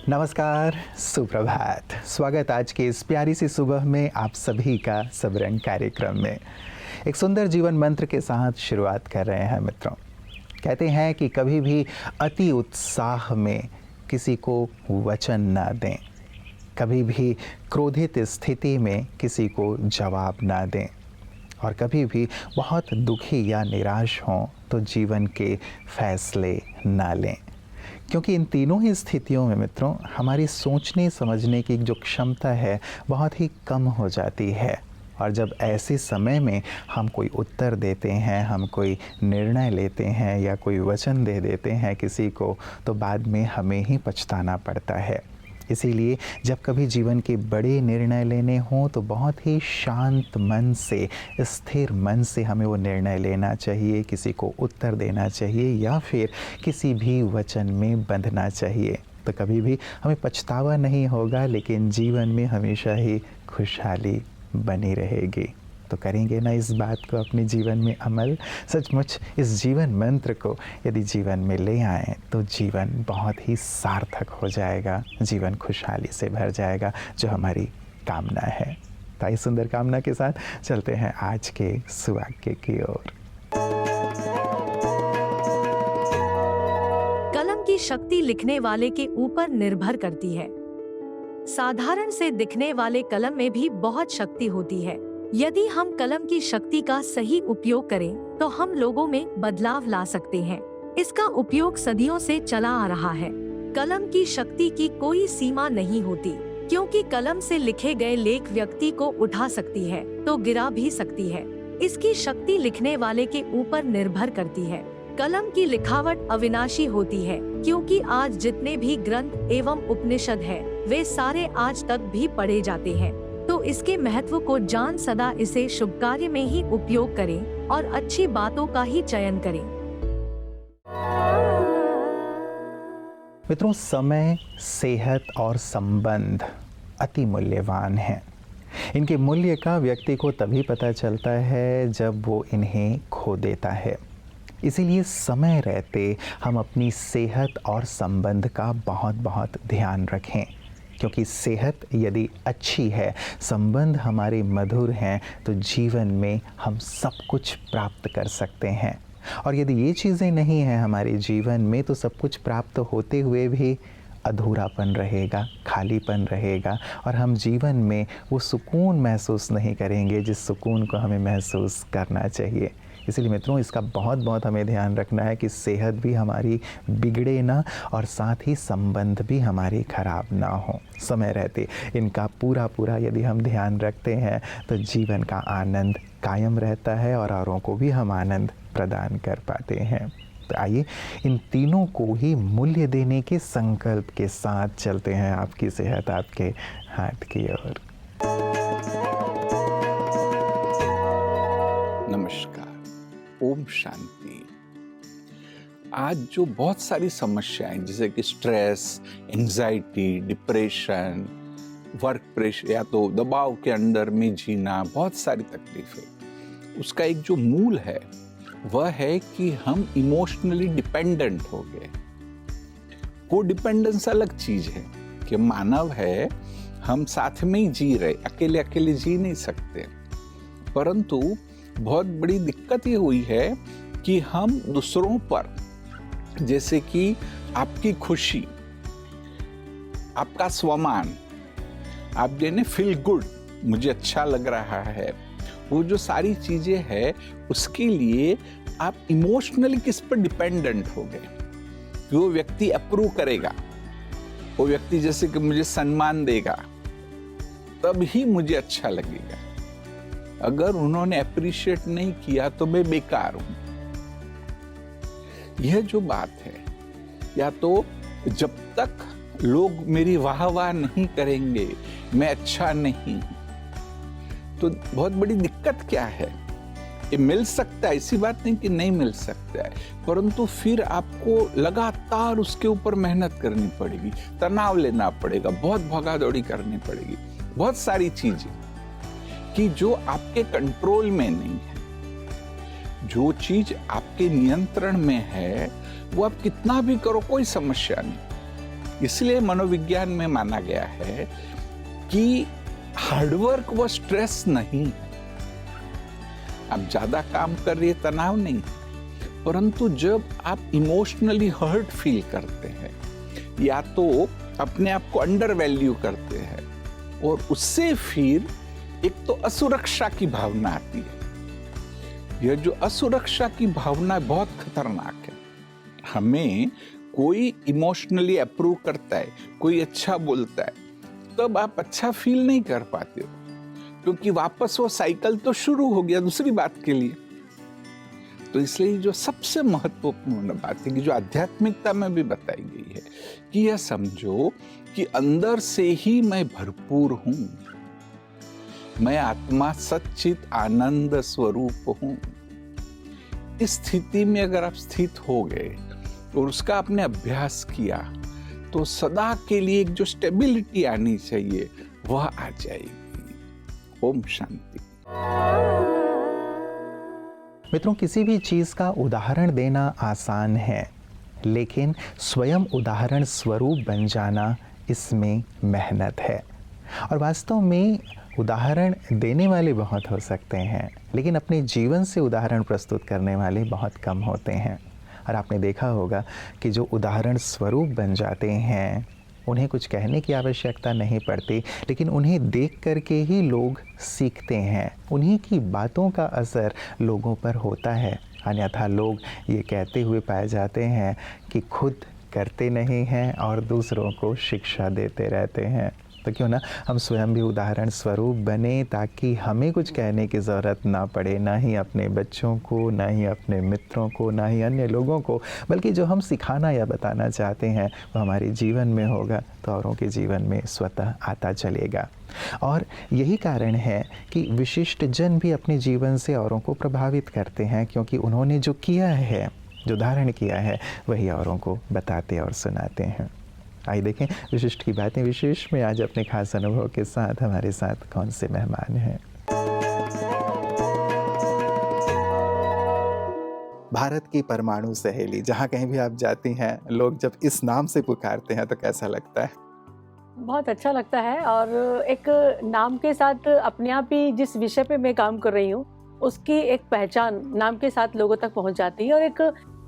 नमस्कार, सुप्रभात। स्वागत आज के इस प्यारी सी सुबह में आप सभी का सब रंग कार्यक्रम में। एक सुंदर जीवन मंत्र के साथ शुरुआत कर रहे हैं मित्रों। कहते हैं कि कभी भी अति उत्साह में किसी को वचन ना दें, कभी भी क्रोधित स्थिति में किसी को जवाब ना दें और कभी भी बहुत दुखी या निराश हों तो जीवन के फैसले ना लें। क्योंकि इन तीनों ही स्थितियों में मित्रों हमारी सोचने समझने की जो क्षमता है बहुत ही कम हो जाती है और जब ऐसे समय में हम कोई उत्तर देते हैं, हम कोई निर्णय लेते हैं या कोई वचन दे देते हैं किसी को, तो बाद में हमें ही पछताना पड़ता है। इसीलिए जब कभी जीवन के बड़े निर्णय लेने हों तो बहुत ही शांत मन से, स्थिर मन से हमें वो निर्णय लेना चाहिए, किसी को उत्तर देना चाहिए या फिर किसी भी वचन में बंधना चाहिए। तो कभी भी हमें पछतावा नहीं होगा, लेकिन जीवन में हमेशा ही खुशहाली बनी रहेगी। तो करेंगे ना इस बात को अपने जीवन में अमल। सचमुच इस जीवन मंत्र को यदि जीवन में ले आएँ तो जीवन बहुत ही सार्थक हो जाएगा, जीवन खुशहाली से भर जाएगा, जो हमारी कामना है। तो इस सुंदर कामना के साथ चलते हैं आज के सुवाक्य की ओर। कलम की शक्ति लिखने वाले के ऊपर निर्भर करती है। साधारण से दिखने वाले कलम में भी बहुत शक्ति होती है। यदि हम कलम की शक्ति का सही उपयोग करें तो हम लोगों में बदलाव ला सकते हैं। इसका उपयोग सदियों से चला आ रहा है। कलम की शक्ति की कोई सीमा नहीं होती, क्योंकि कलम से लिखे गए लेख व्यक्ति को उठा सकती है तो गिरा भी सकती है। इसकी शक्ति लिखने वाले के ऊपर निर्भर करती है। कलम की लिखावट अविनाशी होती है, क्योंकि आज जितने भी ग्रंथ एवं उपनिषद है वे सारे आज तक भी पढ़े जाते हैं। तो इसके महत्व को जान सदा इसे शुभ कार्य में ही उपयोग करें और अच्छी बातों का ही चयन करें। मित्रों, समय, सेहत और संबंध अति मूल्यवान हैं। इनके मूल्य का व्यक्ति को तभी पता चलता है जब वो इन्हें खो देता है। इसीलिए समय रहते हम अपनी सेहत और संबंध का बहुत बहुत ध्यान रखें, क्योंकि सेहत यदि अच्छी है, संबंध हमारे मधुर हैं, तो जीवन में हम सब कुछ प्राप्त कर सकते हैं। और यदि ये चीज़ें नहीं हैं हमारे जीवन में तो सब कुछ प्राप्त होते हुए भी अधूरापन रहेगा, खालीपन रहेगा और हम जीवन में वो सुकून महसूस नहीं करेंगे जिस सुकून को हमें महसूस करना चाहिए। इसलिए मित्रों, इसका बहुत बहुत हमें ध्यान रखना है कि सेहत भी हमारी बिगड़े ना और साथ ही संबंध भी हमारी खराब ना हो। समय रहते इनका पूरा यदि हम ध्यान रखते हैं तो जीवन का आनंद कायम रहता है और औरों को भी हम आनंद प्रदान कर पाते हैं। तो आइए इन तीनों को ही मूल्य देने के संकल्प के साथ चलते हैं आपकी सेहत आपके हाथ की ओर। नमस्कार, ओम शांति। आज जो बहुत सारी समस्याएं जैसे कि stress, anxiety, depression, work pressure या तो दबाव के अंदर में जीना, बहुत सारी तकलीफें, उसका एक जो मूल है वह है कि हम इमोशनली डिपेंडेंट हो गए। को डिपेंडेंस अलग चीज है कि मानव है, हम साथ में ही जी रहे, अकेले अकेले जी नहीं सकते। परंतु बहुत बड़ी दिक्कत ये हुई है कि हम दूसरों पर, जैसे कि आपकी खुशी, आपका स्वमान, आप जैसे फील गुड, मुझे अच्छा लग रहा है, वो जो सारी चीजें हैं उसके लिए आप इमोशनली किस पर डिपेंडेंट हो गए। वो व्यक्ति अप्रूव करेगा, वो व्यक्ति जैसे कि मुझे सम्मान देगा तब ही मुझे अच्छा लगेगा। अगर उन्होंने अप्रिशिएट नहीं किया तो मैं बेकार हूं। यह जो बात है, या तो जब तक लोग मेरी वाह वाह नहीं करेंगे मैं अच्छा नहीं। तो बहुत बड़ी दिक्कत क्या है, ये मिल सकता है, ऐसी बात नहीं कि नहीं मिल सकता है, परंतु फिर आपको लगातार उसके ऊपर मेहनत करनी पड़ेगी, तनाव लेना पड़ेगा, बहुत भागा-दौड़ी करनी पड़ेगी, बहुत सारी चीजें कि जो आपके कंट्रोल में नहीं है। जो चीज आपके नियंत्रण में है वो आप कितना भी करो कोई समस्या नहीं, इसलिए मनोविज्ञान में माना गया है कि हार्डवर्क व स्ट्रेस नहीं है। आप ज्यादा काम कर रही है, तनाव नहीं, परंतु जब आप इमोशनली हर्ट फील करते हैं या तो अपने आप को अंडर वैल्यू करते हैं और उससे फिर एक तो असुरक्षा की भावना आती है। यह जो असुरक्षा की भावना बहुत खतरनाक है। हमें कोई इमोशनली अप्रूव करता है, कोई अच्छा बोलता है, तब आप अच्छा फील नहीं कर पाते हो, क्योंकि वापस वो साइकिल तो शुरू हो गया दूसरी बात के लिए। तो इसलिए जो सबसे महत्वपूर्ण बात है कि जो आध्यात्मिकता में भी बताई गई है कि यह समझो कि अंदर से ही मैं भरपूर हूं, मैं आत्मा सच्चित आनंद स्वरूप हूं। इस स्थिति में अगर आप स्थित हो गए और उसका आपने अभ्यास किया तो सदा के लिए एक जो स्टेबिलिटी आनी चाहिए वह आ जाएगी। ओम शांति। मित्रों, किसी भी चीज़ का उदाहरण देना आसान है, लेकिन स्वयं उदाहरण स्वरूप बन जाना इसमें मेहनत है। और वास्तव में उदाहरण देने वाले बहुत हो सकते हैं, लेकिन अपने जीवन से उदाहरण प्रस्तुत करने वाले बहुत कम होते हैं। और आपने देखा होगा कि जो उदाहरण स्वरूप बन जाते हैं उन्हें कुछ कहने की आवश्यकता नहीं पड़ती, लेकिन उन्हें देख करके ही लोग सीखते हैं। उन्हीं की बातों का असर लोगों पर होता है। अन्यथा लोग ये कहते हुए पाए जाते हैं कि खुद करते नहीं हैं और दूसरों को शिक्षा देते रहते हैं। तो क्यों ना हम स्वयं भी उदाहरण स्वरूप बने, ताकि हमें कुछ कहने की ज़रूरत ना पड़े, ना ही अपने बच्चों को, ना ही अपने मित्रों को, ना ही अन्य लोगों को, बल्कि जो हम सिखाना या बताना चाहते हैं वो हमारे जीवन में होगा तो औरों के जीवन में स्वतः आता चलेगा। और यही कारण है कि विशिष्ट जन भी अपने जीवन से औरों को प्रभावित करते हैं, क्योंकि उन्होंने जो किया है, जो धारण किया है, वही औरों को बताते और सुनाते हैं। आइए देखें विशिष्ट की बातें विशेष में आज अपने खास अनुभव के साथ हमारे साथ कौन से मेहमान हैं। भारत की परमाणु सहेली, जहाँ कहीं भी आप जाती हैं, लोग जब इस नाम से पुकारते हैं तो कैसा लगता है? बहुत अच्छा लगता है। और एक नाम के साथ अपने आप ही जिस विषय पे मैं काम कर रही हूँ उसकी एक पहचान नाम के साथ लोगों तक पहुँच जाती है और एक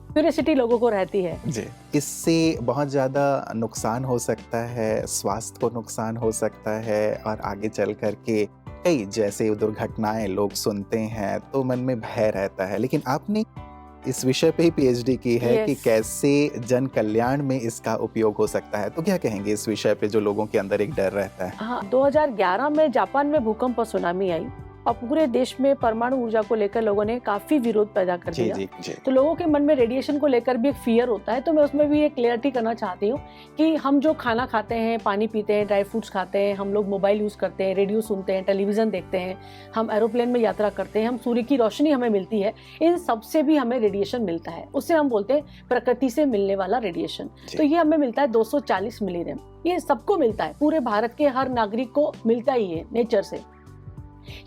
क्यूरियोसिटी लोगों को रहती है। जी, इससे बहुत ज़्यादा नुकसान हो सकता है, स्वास्थ्य को नुकसान हो सकता है, और आगे चल कर के कई जैसे दुर्घटनाएं लोग सुनते हैं तो मन में भय रहता है। लेकिन आपने इस विषय पे ही पीएचडी की है कि कैसे जन कल्याण में इसका उपयोग हो सकता है। तो क्या कहेंगे इस विषय पे जो लोगों के अंदर एक डर रहता है? हाँ, 2011 में जापान में भूकंप और सुनामी आई और पूरे देश में परमाणु ऊर्जा को लेकर लोगों ने काफी विरोध पैदा कर दिया। जी। तो लोगों के मन में रेडिएशन को लेकर भी एक फियर होता है। तो मैं उसमें भी एक क्लियरिटी करना चाहती हूँ कि हम जो खाना खाते हैं, पानी पीते हैं, ड्राई फ्रूट्स खाते हैं, हम लोग मोबाइल यूज करते हैं, रेडियो सुनते हैं, टेलीविजन देखते हैं, हम एरोप्लेन में यात्रा करते हैं, हम सूर्य की रोशनी हमें मिलती है, इन सबसे भी हमें रेडिएशन मिलता है। उससे हम बोलते हैं प्रकृति से मिलने वाला रेडिएशन। तो ये हमें मिलता है 240 मिलीरैम। ये सबको मिलता है, पूरे भारत के हर नागरिक को मिलता ही है नेचर से।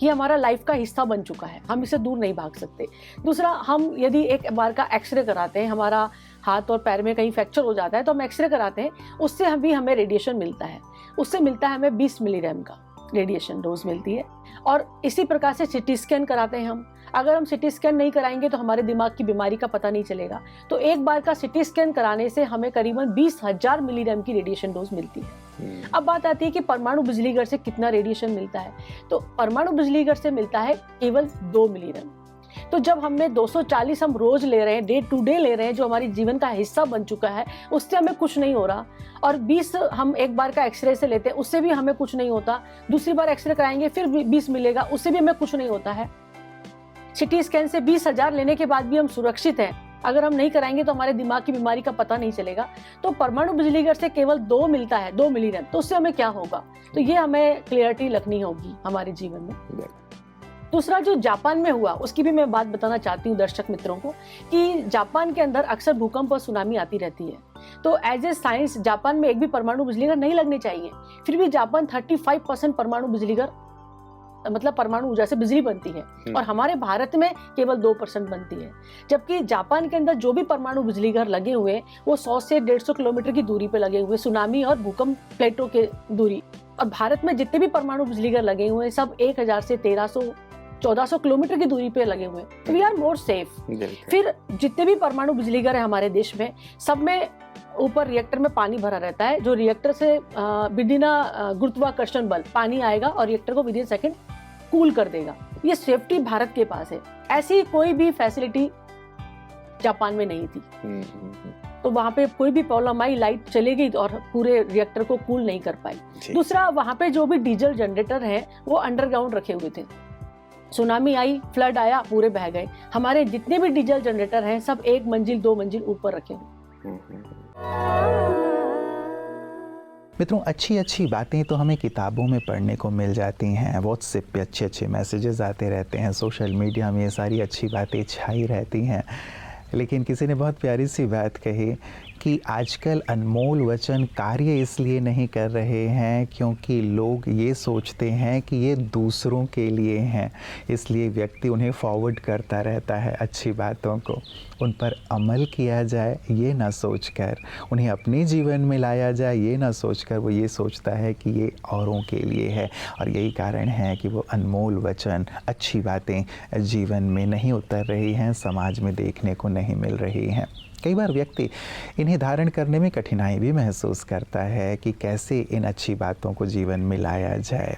ये हमारा लाइफ का हिस्सा बन चुका है, हम इसे दूर नहीं भाग सकते। दूसरा, हम यदि एक बार का एक्सरे कराते हैं, हमारा हाथ और पैर में कहीं फ्रैक्चर हो जाता है तो हम एक्सरे कराते हैं, उससे हमें रेडिएशन मिलता है। उससे मिलता है हमें 20 मिलीरैम का रेडिएशन डोज मिलती है। और इसी प्रकार से सिटी स्कैन कराते हैं हम। अगर हम सिटी स्कैन नहीं कराएंगे तो हमारे दिमाग की बीमारी का पता नहीं चलेगा। तो एक बार का सिटी स्कैन कराने से हमें करीबन 20,000 मिलीरैम की रेडिएशन डोज मिलती है। अब बात आती है कि परमाणु बिजली घर से कितना रेडिएशन मिलता है। तो परमाणु बिजली घर से मिलता है केवल 2 मिलीरैम। तो जब हमें 240 हम रोज ले रहे हैं, डे टू डे ले रहे हैं, जो हमारी जीवन का हिस्सा बन चुका है, उससे हमें कुछ नहीं हो रहा। और 20 हम एक बार का एक्सरे से लेते हैं, उससे भी हमें कुछ नहीं होता। दूसरी बार एक्सरे कराएंगे फिर 20 मिलेगा, उससे भी हमें कुछ नहीं होता है। सिटी स्कैन से 20,000 लेने के बाद भी हम सुरक्षित हैं। अगर हम नहीं कराएंगे तो हमारे दिमाग की बीमारी का पता नहीं चलेगा। तो परमाणु बिजली घर से केवल 2 मिलता है, 2 मिलीरैम। तो उससे हमें क्या होगा? तो ये हमें क्लियरिटी रखनी होगी हमारे जीवन में। दूसरा, जो जापान में हुआ उसकी भी मैं बात बताना चाहती हूँ दर्शक मित्रों को कि जापान के अंदर अक्सर भूकंप और सुनामी आती रहती है। तो एज ए साइंस जापान में एक भी परमाणु बिजली घर नहीं लगने चाहिए, फिर भी जापान 35% परमाणु बिजली घर मतलब परमाणु ऊर्जा से बिजली बनती है और हमारे भारत में केवल 2% बनती है। जबकि जापान के अंदर जो भी परमाणु बिजली घर लगे हुए हैं वो 100 से 150 किलोमीटर की दूरी पे लगे हुए, सुनामी और भूकंप प्लेटों के दूरी। और भारत में जितने भी परमाणु बिजली घर लगे हुए हैं सब 1000 से 1300-1400 किलोमीटर की दूरी पे लगे हुए हैं। We are more safe. फिर जितने भी परमाणु बिजली घर है हमारे देश में, सब में ऊपर रिएक्टर में पानी भरा रहता है, जो रिएक्टर से बिना गुरुत्वाकर्षण बल पानी आएगा और रिएक्टर को विदिन सेकंड कूल कर देगा। ये सेफ्टी भारत के पास है। ऐसी कोई भी फैसिलिटी जापान में नहीं थी। तो वहाँ पे कोई भी प्रॉब्लम आई, लाइट चली गई और पूरे रिएक्टर को कूल नहीं कर पाई। दूसरा, वहाँ पे जो भी डीजल जनरेटर हैं वो अंडरग्राउंड रखे हुए थे। सुनामी आई, फ्लड आया, पूरे बह गए। हमारे जितने भी डीजल जनरेटर हैं सब 1 मंजिल 2 मंजिल ऊपर रखे हुए। मित्रों, अच्छी अच्छी बातें तो हमें किताबों में पढ़ने को मिल जाती हैं, व्हाट्सएप पे अच्छे अच्छे मैसेजेस आते रहते हैं, सोशल मीडिया में ये सारी अच्छी बातें छाई रहती हैं। लेकिन किसी ने बहुत प्यारी सी बात कही कि आजकल अनमोल वचन कार्य इसलिए नहीं कर रहे हैं क्योंकि लोग ये सोचते हैं कि ये दूसरों के लिए हैं, इसलिए व्यक्ति उन्हें फॉरवर्ड करता रहता है अच्छी बातों को। उन पर अमल किया जाए ये ना सोचकर, उन्हें अपने जीवन में लाया जाए ये ना सोचकर, वो ये सोचता है कि ये औरों के लिए है। और यही कारण है कि वो अनमोल वचन, अच्छी बातें जीवन में नहीं उतर रही हैं, समाज में देखने को नहीं मिल रही हैं। कई बार व्यक्ति इन्हें धारण करने में कठिनाई भी महसूस करता है कि कैसे इन अच्छी बातों को जीवन में लाया जाए।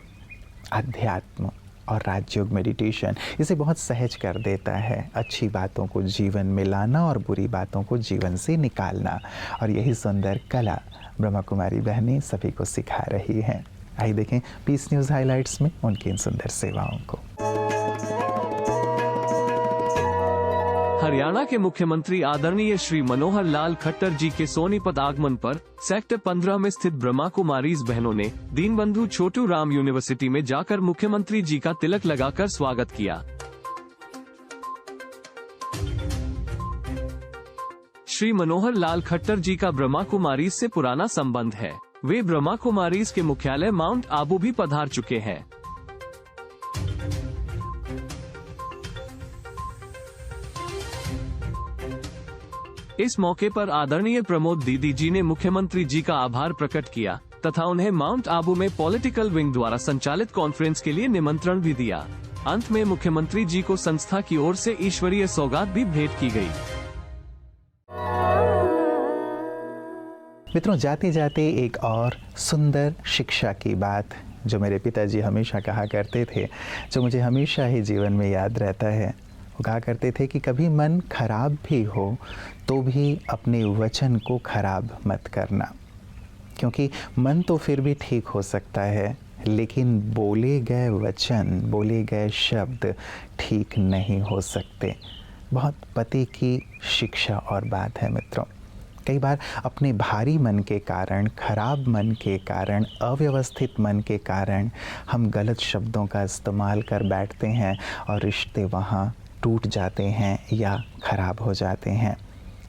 अध्यात्म और राजयोग मेडिटेशन इसे बहुत सहज कर देता है, अच्छी बातों को जीवन में लाना और बुरी बातों को जीवन से निकालना। और यही सुंदर कला ब्रह्मा कुमारी बहनें सभी को सिखा रही हैं। आइए देखें पीस न्यूज़ हाइलाइट्स में उनकी इन सुंदर सेवाओं को। हरियाणा के मुख्यमंत्री आदरणीय श्री मनोहर लाल खट्टर जी के सोनीपत आगमन पर सेक्टर 15 में स्थित ब्रह्मा कुमारीज बहनों ने दीनबंधु छोटू राम यूनिवर्सिटी में जाकर मुख्यमंत्री जी का तिलक लगाकर स्वागत किया। श्री मनोहर लाल खट्टर जी का ब्रह्मा कुमारीज से पुराना संबंध है। वे ब्रह्मा कुमारीज के मुख्यालय माउंट आबू भी पधार चुके हैं। इस मौके पर आदरणीय प्रमोद दीदी जी ने मुख्यमंत्री जी का आभार प्रकट किया तथा उन्हें माउंट आबू में पॉलिटिकल विंग द्वारा संचालित कॉन्फ्रेंस के लिए निमंत्रण भी दिया। अंत में मुख्यमंत्री जी को संस्था की ओर से ईश्वरीय सौगात भी भेंट की गई। मित्रों, जाते जाते एक और सुंदर शिक्षा की बात जो मेरे पिताजी हमेशा कहा करते थे, जो मुझे हमेशा ही जीवन में याद रहता है। वो कहा करते थे कि कभी मन खराब भी हो तो भी अपने वचन को खराब मत करना, क्योंकि मन तो फिर भी ठीक हो सकता है लेकिन बोले गए वचन, बोले गए शब्द ठीक नहीं हो सकते। बहुत पते की शिक्षा और बात है मित्रों। कई बार अपने भारी मन के कारण, खराब मन के कारण, अव्यवस्थित मन के कारण हम गलत शब्दों का इस्तेमाल कर बैठते हैं और रिश्ते वहाँ टूट जाते हैं या ख़राब हो जाते हैं।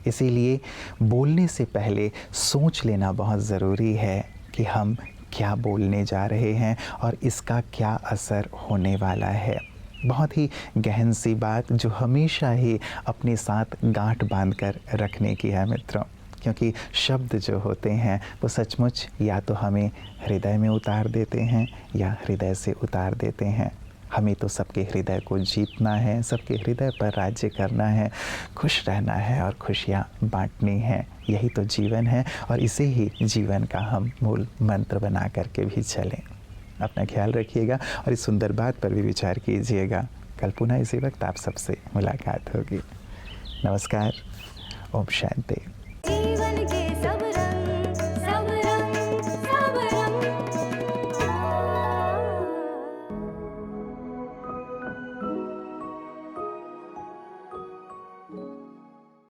इसीलिए बोलने से पहले सोच लेना बहुत ज़रूरी है कि हम क्या बोलने जा रहे हैं और इसका क्या असर होने वाला है। बहुत ही गहन सी बात जो हमेशा ही अपने साथ गांठ बांध कर रखने की है मित्रों, क्योंकि शब्द जो होते हैं वो सचमुच या तो हमें हृदय में उतार देते हैं या हृदय से उतार देते हैं। हमें तो सबके हृदय को जीतना है, सबके हृदय पर राज्य करना है, खुश रहना है और खुशियाँ बांटनी हैं। यही तो जीवन है और इसे ही जीवन का हम मूल मंत्र बना करके भी चलें। अपना ख्याल रखिएगा और इस सुंदर बात पर भी विचार कीजिएगा। कल पुनः इसी वक्त आप सबसे मुलाकात होगी। नमस्कार। ओम शांति।